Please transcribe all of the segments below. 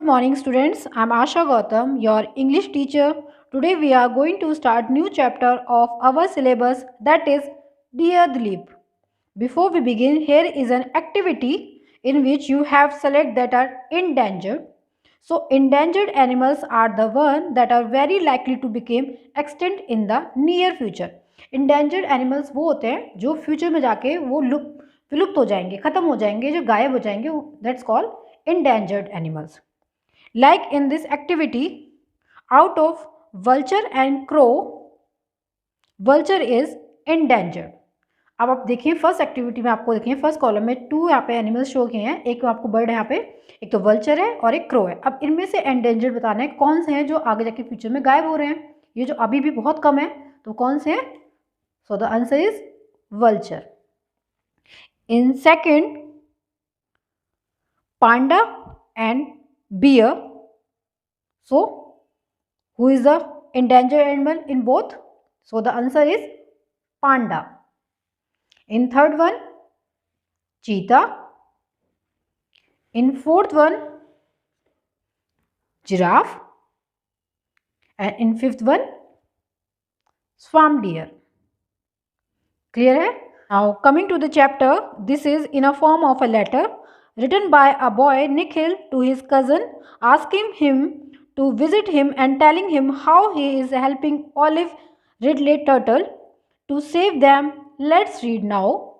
Good morning students, I am Asha Gautam, your English teacher. Today we are going to start new chapter of our syllabus, that is Dear Dilip. Before we begin, here is an activity in which you have select that are endangered. So endangered animals are the one that are very likely to become extinct in the near future. Endangered animals वो होते हैं जो future में जाके वो विलुप्त हो जाएंगे, खत्म हो जाएंगे, जो गायब हो जाएंगे. That's called endangered animals. Like in this activity, out of vulture and crow, vulture is endangered. अब आप देखिए फर्स्ट एक्टिविटी में आपको देखिए फर्स्ट कॉलम में टू यहाँ पे एनिमल्स शो किए हैं. एक आपको बर्ड है यहाँ पे, एक तो वल्चर है और एक क्रो है. अब इनमें से एंडेंजर्ड बताना है कौन से हैं जो आगे जाके फ्यूचर में गायब हो रहे हैं. ये जो अभी भी बहुत कम है तो कौन से हैं? So the answer is vulture. In second, panda and bear. So, who is the endangered animal in both? So, the answer is panda. In third one, cheetah. In fourth one, giraffe. And in fifth one, swamp deer. Clear hai? Now, coming to the chapter, this is in a form of a letter written by a boy Nikhil to his cousin, asking him to visit him and telling him how he is helping Olive Ridley Turtle to save them. Let's read now.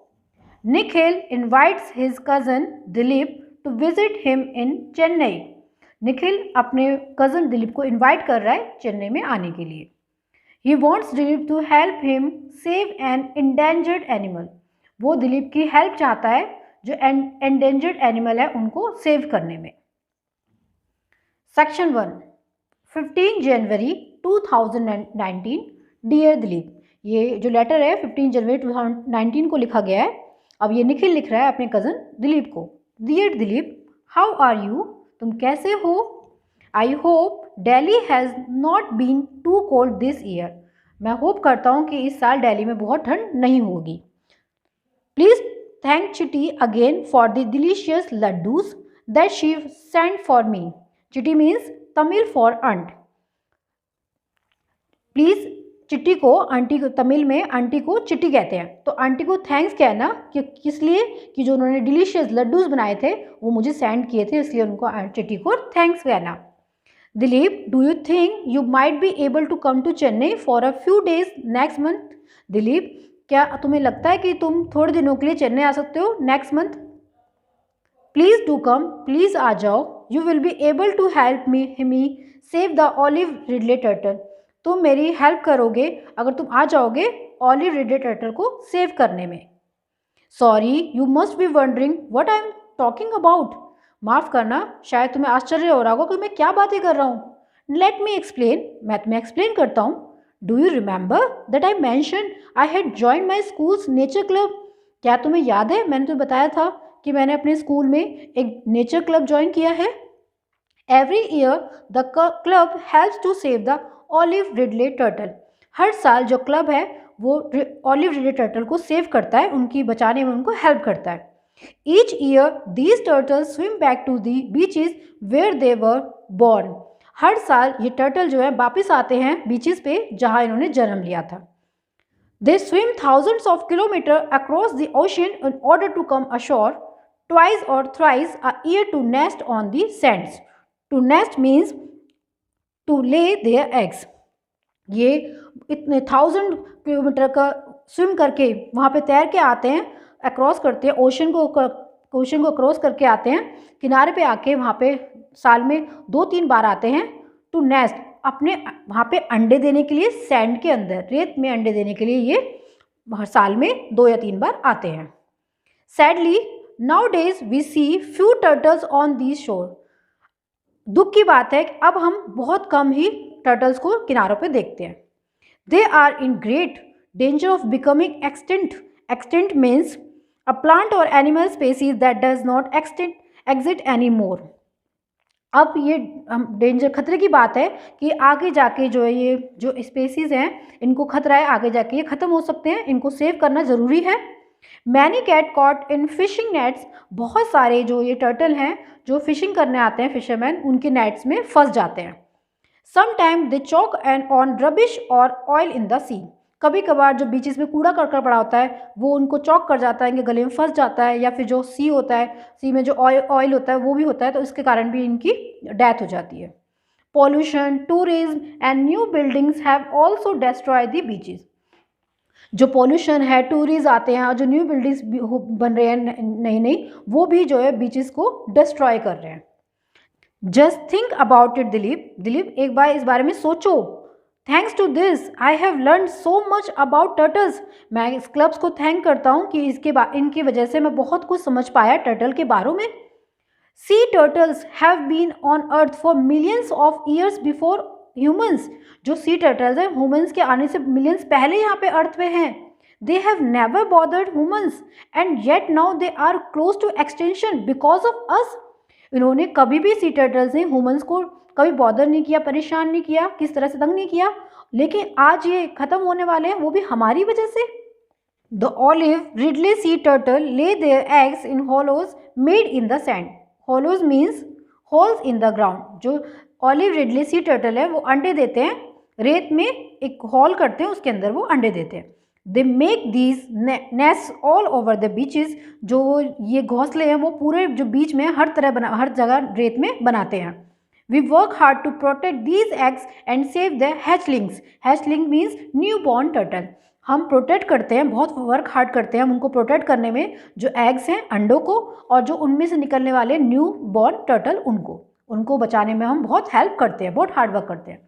Nikhil invites his cousin Dilip to visit him in Chennai. Nikhil अपने cousin Dilip को invite कर रहा है चेन्नई में आने के लिए. He wants Dilip to help him save an endangered animal. वो दिलीप की हेल्प चाहता है जो endangered animal है उनको सेव करने में. सेक्शन 1, 15 जनवरी 2019. डियर दिलीप. ये जो लेटर है 15 जनवरी 2019 को लिखा गया है. अब ये निखिल लिख रहा है अपने कज़न दिलीप को. Dear Dilip, how are you? तुम कैसे हो? I hope Delhi has not been too cold this year. मैं होप करता हूँ कि इस साल दिल्ली में बहुत ठंड नहीं होगी. Please thank Chitti again for the delicious laddoos that she send for me. Chitti means Tamil for aunt. Please Chitti को, आंटी को तमिल में आंटी को चिट्टी कहते हैं, तो आंटी को थैंक्स कहना कि किस लिए कि जो उन्होंने डिलीशियस लड्डूज बनाए थे वो मुझे सेंड किए थे, इसलिए उनको चिट्टी को थैंक्स कहना. Dilip, do you think you might be able to come to Chennai for a few days next month? Dilip, क्या तुम्हें लगता है कि तुम थोड़े दिनों के लिए चेन्नई आ सकते हो next month? Please do come, please आ जाओ. You will be able to help me save the olive ridley turtle. तुम मेरी हेल्प करोगे अगर तुम आ जाओगे ऑलिव रिडले टर्टल को सेव करने में. Sorry, you must be wondering what I am talking about. माफ़ करना, शायद तुम्हें आश्चर्य हो रहा होगा कि मैं क्या बातें कर रहा हूँ. लेट मी एक्सप्लेन, मैं तुम्हें एक्सप्लेन करता हूँ. Do you remember that I mention I had join my schools nature club. क्या तुम्हें याद है मैंने तुम्हें बताया था कि मैंने अपने स्कूल में एक नेचर क्लब ज्वाइन किया है. Every year the club helps to save the olive ridley turtle. हर साल जो क्लब है वो ऑलिव रिडले टर्टल को सेव करता है, उनकी बचाने में उनको हेल्प करता है. Each year these turtles swim back to the beaches where they were born. हर साल ये टर्टल जो है वापस आते हैं बीचेस पे जहाँ इन्होंने जन्म लिया था. दे swim thousands of kilometers across the ocean in order to come ashore twice or thrice a year to nest on the sands. To nest means to lay their eggs. ये इतने 1000 किलोमीटर का swim करके वहाँ पे तैर के आते हैं, अक्रॉस करते हैं ओशन को क्रॉस करके आते हैं, किनारे पे आके वहाँ पे साल में 2-3 बार आते हैं. टू नेस्ट, अपने वहाँ पे अंडे देने के लिए, सैंड के अंदर रेत में अंडे देने के लिए ये हर साल में 2 या 3 बार आते हैं. Sadly now days we see few turtles on these shore. दुख की बात है कि अब हम बहुत कम ही टर्टल्स को किनारों पे देखते हैं. They are in great danger of becoming extinct. Extinct means a plant और animal species that does not exist any more. अब ये डेंजर, खतरे की बात है कि आगे जाके जो है ये जो स्पेसीज हैं इनको खतरा है, आगे जाके ये ख़त्म हो सकते हैं, इनको सेव करना ज़रूरी है. Many gate caught in fishing nets, बहुत सारे जो ये टर्टल हैं जो फिशिंग करने आते हैं फिशरमैन, उनके नेट्स में फंस जाते हैं। Sometime they chalk and on rubbish और ऑयल इन द सी, कभी कभार जो बीचेस में कूड़ा करकट पड़ा होता है वो उनको चॉक कर जाता है, इनके गले में फंस जाता है, या फिर जो सी होता है, सी में जो ऑयल होता है वो भी होता है, तो इसके कारण भी इनकी डेथ हो जाती है। Pollution, tourism and new buildings have also destroy the beaches, जो पॉल्यूशन है, टूरिस्ट आते हैं और जो न्यू बिल्डिंग्स बन रहे हैं नई नई, वो भी जो है बीचेस को डिस्ट्रॉय कर रहे हैं। Just think about it Dilip, Dilip एक बार इस बारे में सोचो। Thanks to this I have learn so much about turtles, मैं इस क्लब्स को थैंक करता हूँ कि इनकी वजह से मैं बहुत कुछ समझ पाया टर्टल के बारे में। Sea turtles have been on earth for millions of years before humans, जो सी टर्टल्स हैं ह्यूमंस के आने से मिलियंस पहले यहाँ पे अर्थ पे हैं। They have never bothered humans and yet now they are close to extension because of us, इन्होंने कभी भी सी टर्टल्स ने ह्यूमंस को कभी बॉदर नहीं किया, परेशान नहीं किया, किस तरह से तंग नहीं किया, लेकिन आज ये खत्म होने वाले हैं वो भी हमारी वजह से। The olive Ridley sea turtle lay their eggs in hollows made in the sand, hollows means holes in the ground, जो ऑलिव रिडले सी टर्टल है वो अंडे देते हैं रेत में, एक हॉल करते हैं उसके अंदर वो अंडे देते हैं। They make these nest all over the beaches, जो ये घोंसले हैं वो पूरे जो बीच में हर जगह रेत में बनाते हैं। We work hard to protect these eggs and save the hatchlings, hatchling means new born turtle, हम प्रोटेक्ट करते हैं, बहुत वर्क हार्ड करते हैं हम उनको प्रोटेक्ट करने में, जो एग्स हैं अंडों को, और जो उनमें से निकलने वाले न्यू बॉर्न टर्टल उनको बचाने में हम बहुत हेल्प करते हैं, बहुत हार्ड वर्क करते हैं।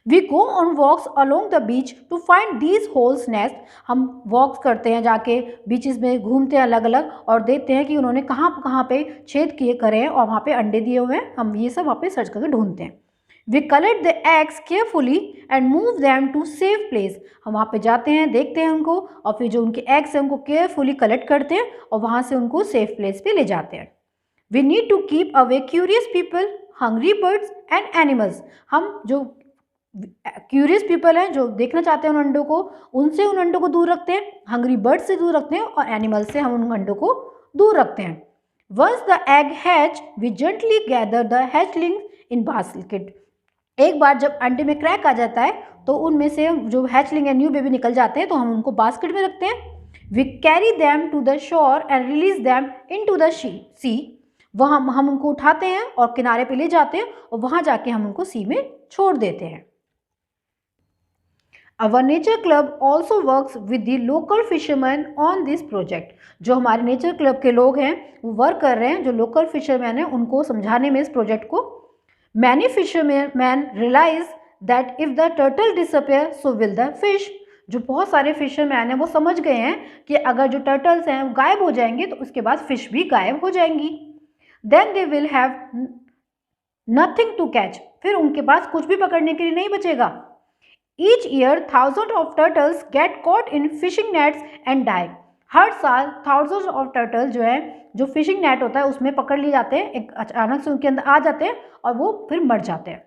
We go on walks along the beach to find these holes nest, हम वॉक्स करते हैं जाके बीचेस में घूमते हैं अलग अलग और देखते हैं कि उन्होंने कहाँ कहाँ पे छेद किए करे हैं और वहाँ पे अंडे दिए हुए हैं, हम ये सब वहाँ पे सर्च करके ढूंढते हैं। We collect the eggs carefully and move them to safe place, हम वहाँ पे जाते हैं, देखते हैं उनको और फिर जो उनके एग्स हैं उनको केयरफुली कलेक्ट करते हैं और वहाँ से उनको सेफ प्लेस पे ले जाते हैं। We need to keep away curious people, hungry birds and animals, हम जो क्यूरियस पीपल हैं जो देखना चाहते हैं उन अंडों को, उनसे उन अंडों को दूर रखते हैं, हंग्री बर्ड्स से दूर रखते हैं और एनिमल्स से हम उन अंडों को दूर रखते हैं। Once the egg hatch we gently gather the hatchling in basket, एक बार जब अंडे में क्रैक आ जाता है तो उनमें से जो हैचलिंग या न्यू बेबी निकल जाते हैं तो हम उनको बास्केट में रखते हैं। We carry them to the shore and release them in to the sea, वहाँ हम उनको उठाते हैं और किनारे पे ले जाते हैं और वहाँ जाके हम उनको सी में छोड़ देते हैं। Our nature club also works with the local fisherman on this project, जो हमारे नेचर क्लब के लोग हैं वो वर्क कर रहे हैं जो लोकल फिशरमैन हैं उनको समझाने में इस प्रोजेक्ट को। Many fisherman realise that if the turtle disappear so will the fish, जो बहुत सारे फिशरमैन हैं वो समझ गए हैं कि अगर जो टर्टल्स हैं वो गायब हो जाएंगे तो उसके बाद फिश भी गायब हो जाएंगी। Then they will have nothing to catch, फिर उनके पास कुछ भी पकड़ने के लिए नहीं बचेगा। Each year thousand of turtles get caught in fishing nets and die, हर साल थाउजेंड ऑफ टर्टल जो है जो फिशिंग नेट होता है उसमें पकड़ लिए जाते हैं, एक अचानक से उनके अंदर आ जाते हैं और वो फिर मर जाते हैं।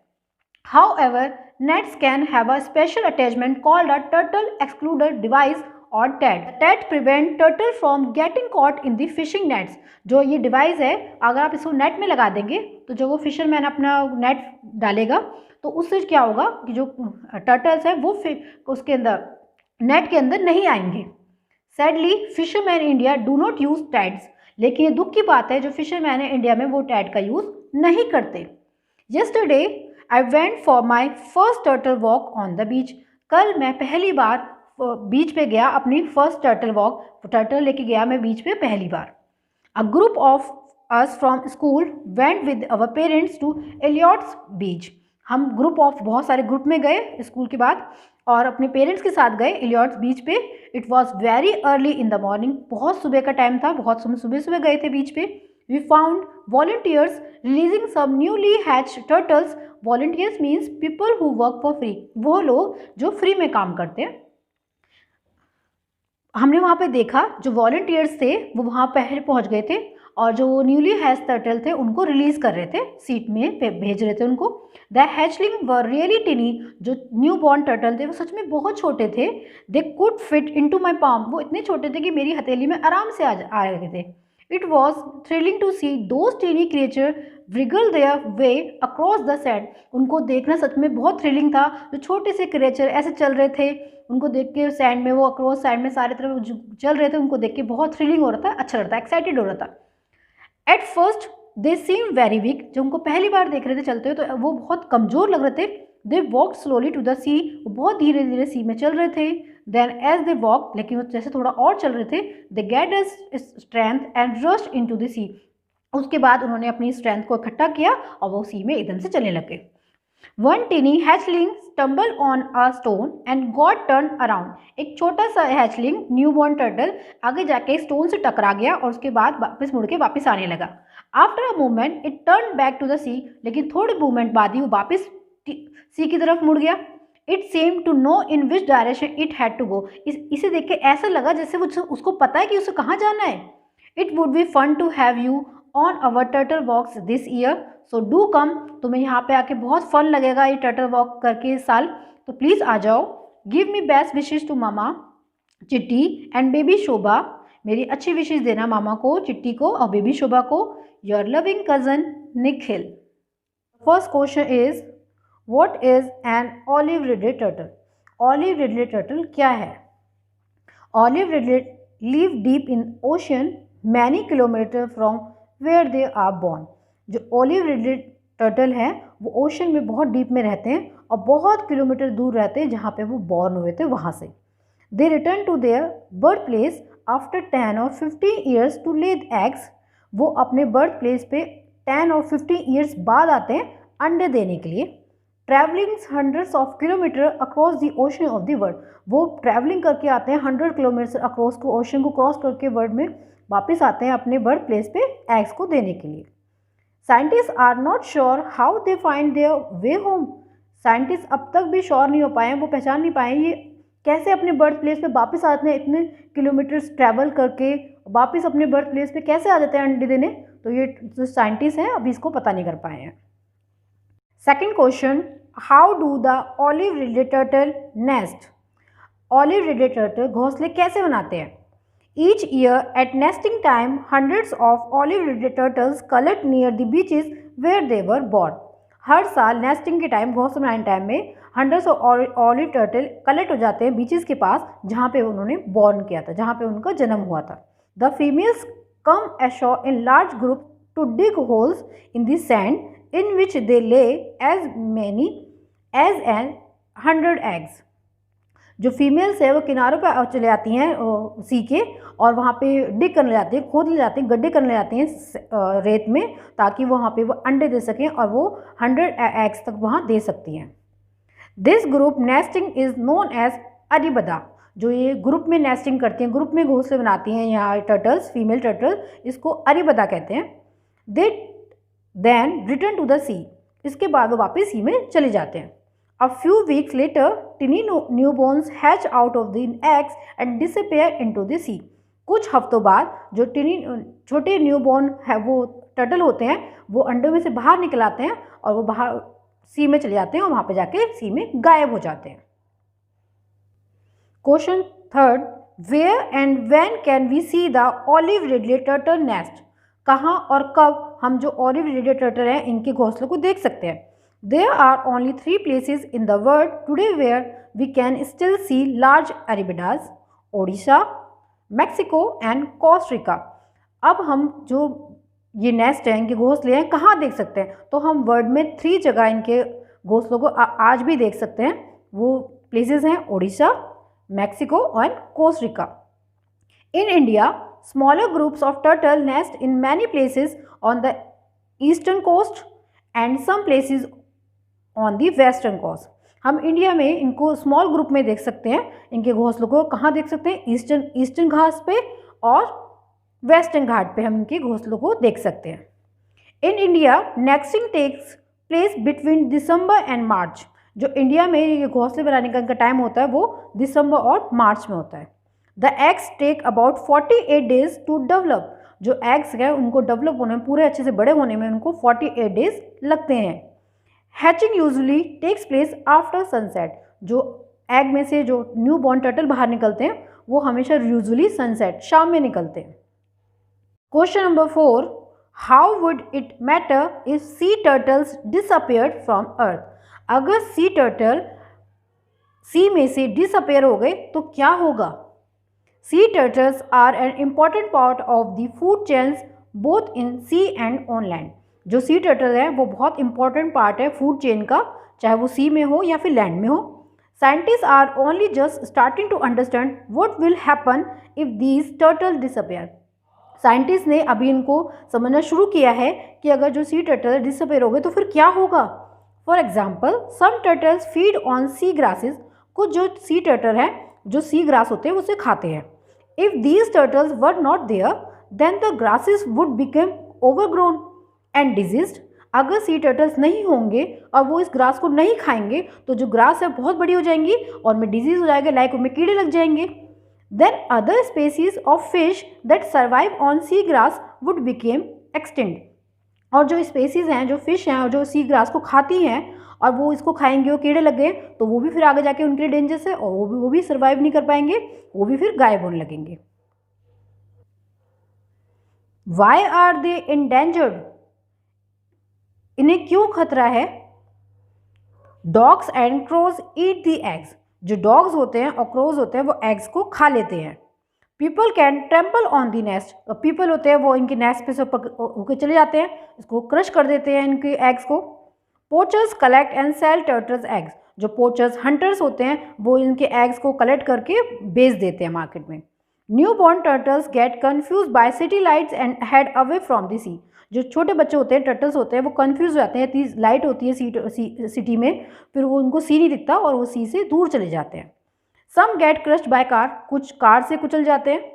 However nets can have a special attachment called a turtle excluder device और that prevent turtle from getting caught in the fishing nets, जो ये डिवाइस है अगर आप इसको नेट में लगा देंगे तो जो वो फिशरमैन अपना नेट डालेगा तो उससे क्या होगा कि जो टर्टल्स हैं वो उसके अंदर नेट के अंदर नहीं आएंगे। Sadly fisherman India do not use TEDs, लेकिन ये दुख की बात है जो फिशरमैन है इंडिया में वो टैड का यूज़ नहीं करते। Yesterday I went for my first turtle walk on the beach, कल मैं पहली बार बीच पे गया, अपनी फर्स्ट टर्टल वॉक, टर्टल लेके गया मैं बीच पे पहली बार। A group of us from school went with our parents to Elliot's beach, हम ग्रुप ऑफ बहुत सारे ग्रुप में गए स्कूल के बाद और अपने पेरेंट्स के साथ गए एलियट्स बीच पे। It was very early in the morning, बहुत सुबह का टाइम था, बहुत सुबह गए थे बीच पे। We found volunteers releasing some newly hatch turtles, volunteers means people who work for free, वो लोग जो फ्री में काम करते हैं। हमने वहाँ पे देखा जो वॉलंटियर्स थे वो वहाँ पहले पहुँच गए थे और जो न्यूली हैच टर्टल थे उनको रिलीज कर रहे थे, सीट में भेज रहे थे उनको। द हैचलिंग वर रियली टिनी, जो न्यू बॉर्न टर्टल थे वो सच में बहुत छोटे थे। They could fit into my palm, वो इतने छोटे थे कि मेरी हथेली में आराम से आ रहे थे। It was thrilling to see those tiny creature wriggle their way across the sand, उनको देखना सच में बहुत थ्रिलिंग था। जो छोटे से क्रिएचर ऐसे चल रहे थे, उनको देख के सैंड में, वो अक्रॉस सैंड में सारे तरफ चल रहे थे, उनको देख के बहुत थ्रिलिंग हो रहा था, अच्छा लग रहा था, एक्साइटेड हो रहा था। At first they seem very weak, जो उनको पहली बार देख रहे थे चलते हुए तो वो बहुत कमज़ोर लग रहे थे। They walk slowly to the sea, वो बहुत धीरे धीरे सी में चल रहे थे। देन एज दे वॉक, लेकिन वो जैसे थोड़ा और चल रहे थे, they get strength and rushed into the sea, उसके बाद उन्होंने अपनी स्ट्रेंथ को इकट्ठा किया और वो सी में एकदम से चलने लगे। One tiny hatchling stumble on a stone and got turn around, एक छोटा सा हैचलिंग न्यूबॉर्न टर्टल आगे जाके स्टोन से टकरा गया और उसके बाद वापस मुड़ के वापस आने लगा। After a moment it turn back to the sea, लेकिन थोड़े मोमेंट बाद ही वो वापस सी की तरफ मुड़ गया। It seemed to know in which direction it had to go, इसे देख के ऐसा लगा जैसे वो उसको पता है कि उसे कहाँ जाना है। It would be fun to have you on our turtle walks this year, so do come, तुम्हें यहाँ पे आके बहुत फन लगेगा ये टर्टल वॉक करके इस साल, तो प्लीज़ आ जाओ। Give me best wishes to मामा चिट्टी एंड बेबी शोभा, मेरी अच्छी विशेज देना मामा को, चिट्टी को और बेबी शोभा को। Your loving cousin Nikhil. First question is what is an olive ridley turtle, olive ridley turtle क्या है। Olive ridley live deep in ocean many kilometre from where they are born, जो ऑलिव रिडलेट टर्टल है वो ocean में बहुत deep में रहते हैं और बहुत किलोमीटर दूर रहते हैं जहाँ पे वो बॉर्न हुए थे वहाँ से। They return to their birth place after 10 और 15 ईयर्स टू ले एग्स, वो अपने बर्थ प्लेस पे 10 और 15 ईयर्स बाद आते हैं अंडे देने के लिए। Travelling hundreds of kilometre across the ocean of the world, वो ट्रैवलिंग करके आते हैं 100 किलोमीटर अक्रॉस को ओशन को क्रॉस करके वर्ल्ड में वापस आते हैं अपने बर्थ प्लेस पे एग्स को देने के लिए। Scientist are not sure how they find their way home, scientist अब तक भी श्योर नहीं हो पाए हैं, वो पहचान नहीं पाए ये कैसे अपने बर्थ प्लेस पे वापस आते हैं, इतने किलोमीटर्स ट्रैवल करके वापस अपने बर्थ प्लेस पे कैसे आ जाते हैं अंडे देने, तो ये जो साइंटिस्ट हैं अभी इसको पता नहीं कर पाए हैं। Second question, how do the olive ridley turtle nest, olive ridley turtle घोंसले कैसे बनाते हैं। Each year at nesting time, hundreds of olive ridled turtles collect near the beaches where they were born. हर साल नेस्टिंग के time, घोंसला बनाने time में hundreds of olive turtle collect हो जाते हैं बीचेस के पास जहाँ पे उन्होंने बॉर्न किया था, जहाँ पे उनका जन्म हुआ था। The females come ashore in large group to dig holes in the sand in which they lay as many as 100 eggs. जो फीमेल्स है वो किनारों पर चले जाती हैं सी के और वहाँ पे डिग करने जाती हैं, खोद ले जाते हैं, गड्ढे करने जाते हैं रेत में, ताकि वहाँ पे वो अंडे दे सकें और वो 100 एग्स तक वहाँ दे सकती हैं। This group nesting is known as arribada, जो ये ग्रुप में नेस्टिंग करती हैं, ग्रुप में घोंसले बनाती हैं यहाँ टर्टल्स, फीमेल टर्टल, इसको अरिबदा कहते हैं। दे देन रिटर्न टू द सी, इसके बाद वो वापस सी में चले जाते हैं। A few weeks later, tiny newborns hatch out of the eggs and disappear into the sea. कुछ हफ्तों बाद जो छोटे न्यूबॉर्न है वो टर्टल होते हैं वो अंडों में से बाहर निकल आते हैं और वो बाहर सी में चले जाते हैं और वहाँ पे जाके सी में गायब हो जाते हैं। Question third, where and when can we see the olive ridley turtle nest, कहाँ और कब हम जो ऑलिव रिडले टर्टल हैं इनके घोंसलों को देख सकते हैं। There are only 3 places in the world today where we can still see large Arabidas: Odisha, Mexico and Costa. अब हम जो ये नेस्ट हैं, इनके घोंसले हैं, कहाँ देख सकते हैं, तो हम वर्ल्ड में 3 जगह इनके घोंसलों को आज भी देख सकते हैं। वो प्लेसेस हैं ओडिशा, मैक्सिको और Costa. In India, smaller groups of turtle nest in many places on the eastern coast and some places on the western coast. हम इंडिया में इनको स्मॉल ग्रुप में देख सकते हैं, इनके घोंसलों को कहाँ देख सकते हैं, ईस्टर्न घाट पे और वेस्टर्न घाट पे हम इनके घोंसलों को देख सकते हैं। In India nesting takes place between December and March, जो इंडिया में ये घोंसले बनाने का इनका टाइम होता है वो दिसंबर और मार्च में होता है। The eggs take about 48 days to develop, जो एग्स हैं उनको डेवलप होने में, पूरे अच्छे से बड़े होने में उनको 48 डेज लगते हैं। Hatching usually takes place after sunset. जो एग में से जो न्यू बॉर्न टर्टल बाहर निकलते हैं वो हमेशा यूजुअली सनसेट, शाम में निकलते हैं। Question number 4, how would it matter if sea turtles disappeared from earth. अगर सी टर्टल सी में से डिसअपियर हो गए तो क्या होगा? Sea turtles are an important part of the food chains both in sea and on land. जो sea turtle है वो बहुत इंपॉर्टेंट पार्ट है फूड चेन का, चाहे वो सी में हो या फिर लैंड में हो। Scientist are only just starting to understand what will happen if these turtle disappear. Scientist ने अभी इनको समझना शुरू किया है कि अगर जो सी टर्टल डिसअपियर हो गए तो फिर क्या होगा। For example, some turtles feed on sea grasses. कुछ जो सी टर्टल है जो सी ग्रास होते हैं उसे खाते हैं। If these turtles were not there then the grasses would become overgrown and diseased. अगर सी टर्टल्स नहीं होंगे और वो इस ग्रास को नहीं खाएंगे तो जो ग्रास है बहुत बड़ी हो जाएंगी और उनमें डिजीज हो जाएगा, लाइक उनमें कीड़े लग जाएंगे। Then other species of fish that survive on sea grass would became extinct. और जो स्पेसीज हैं, जो फिश हैं और जो सी ग्रास को खाती हैं और वो इसको खाएंगे और कीड़े लग गए तो वो भी फिर आगे जाके उनके लिए डेंजरस है और वो भी सर्वाइव नहीं कर पाएंगे, वो भी फिर गायब होने लगेंगे। Why are they endangered. इन्हें क्यों खतरा है? Dogs and crows eat the eggs. जो डॉग्स होते हैं और क्रोज होते हैं वो एग्स को खा लेते हैं। People can trample on the nest. People होते हैं वो इनके नेस्ट पे से होकर चले जाते हैं, इसको क्रश कर देते हैं इनके एग्स को। Poachers collect and sell turtles eggs. जो पोचर्स हंटर्स होते हैं वो इनके एग्स को कलेक्ट करके बेच देते हैं मार्केट में। New born turtles get confuse by city lights and head away from the sea. जो छोटे बच्चे होते हैं, टर्टल्स होते हैं, वो कन्फ्यूज हो जाते हैं, इतनी लाइट होती है सिटी में, फिर वो उनको सी नहीं दिखता और वो सी से दूर चले जाते हैं। Some get crushed by car. कुछ कार से कुचल जाते हैं।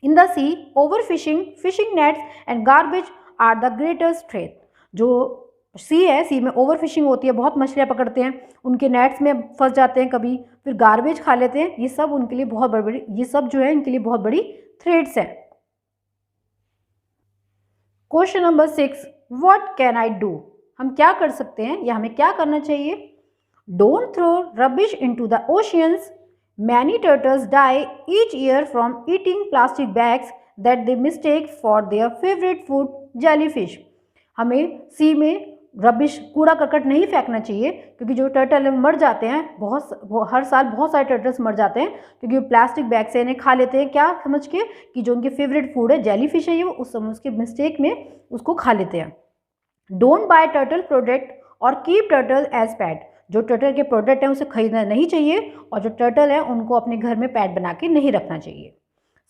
In the sea over fishing, fishing nets and garbage are the greatest threat. जो सी है, सी में ओवर फिशिंग होती है, बहुत मछलियाँ पकड़ते हैं, उनके नेट्स में फंस जाते हैं कभी, फिर गार्बेज खा लेते हैं। ये सब उनके लिए बहुत बड़ी, ये सब जो है इनके लिए बहुत बड़ी थ्रेट्स है। Question number 6, what can I do. हम क्या कर सकते हैं या हमें क्या करना चाहिए? Don't throw rubbish into the oceans. Many turtles die each year from eating plastic bags that they mistake for their favourite food jellyfish. हमें सी में रबिश, कूड़ा करकट नहीं फेंकना चाहिए, क्योंकि जो टर्टल मर जाते हैं, हर साल बहुत सारे टर्टल्स मर जाते हैं क्योंकि प्लास्टिक बैग से इन्हें खा लेते हैं, क्या समझ के कि जो उनके फेवरेट फूड है जेलीफिश है, ये वो उस समय उसके मिस्टेक में उसको खा लेते हैं। डोंट बाय टर्टल प्रोडक्ट और कीप टर्टल एज पैट। जो टर्टल के प्रोडक्ट हैं उसे खरीदना नहीं चाहिए और जो टर्टल है उनको अपने घर में पैट बना के नहीं रखना चाहिए।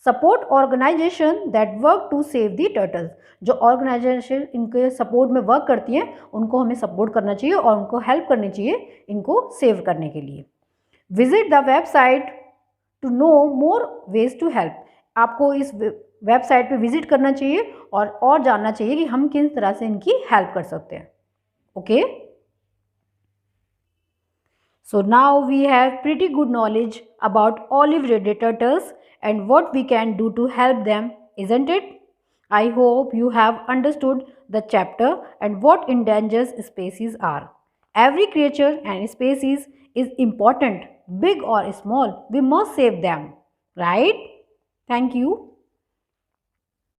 Support organisation that work to save the turtles. जो ऑर्गेनाइजेशन इनके सपोर्ट में वर्क करती हैं उनको हमें सपोर्ट करना चाहिए और उनको हेल्प करनी चाहिए इनको सेव करने के लिए। Visit the website to know more ways to help. आपको इस वेबसाइट पे विजिट करना चाहिए और जानना चाहिए कि हम किस तरह से इनकी हेल्प कर सकते हैं। Okay, so now we have pretty good knowledge about olive-reded turtles and what we can do to help them, isn't it? I hope you have understood the chapter and what endangered species are. Every creature and species is important, big or small. We must save them, right? Thank you.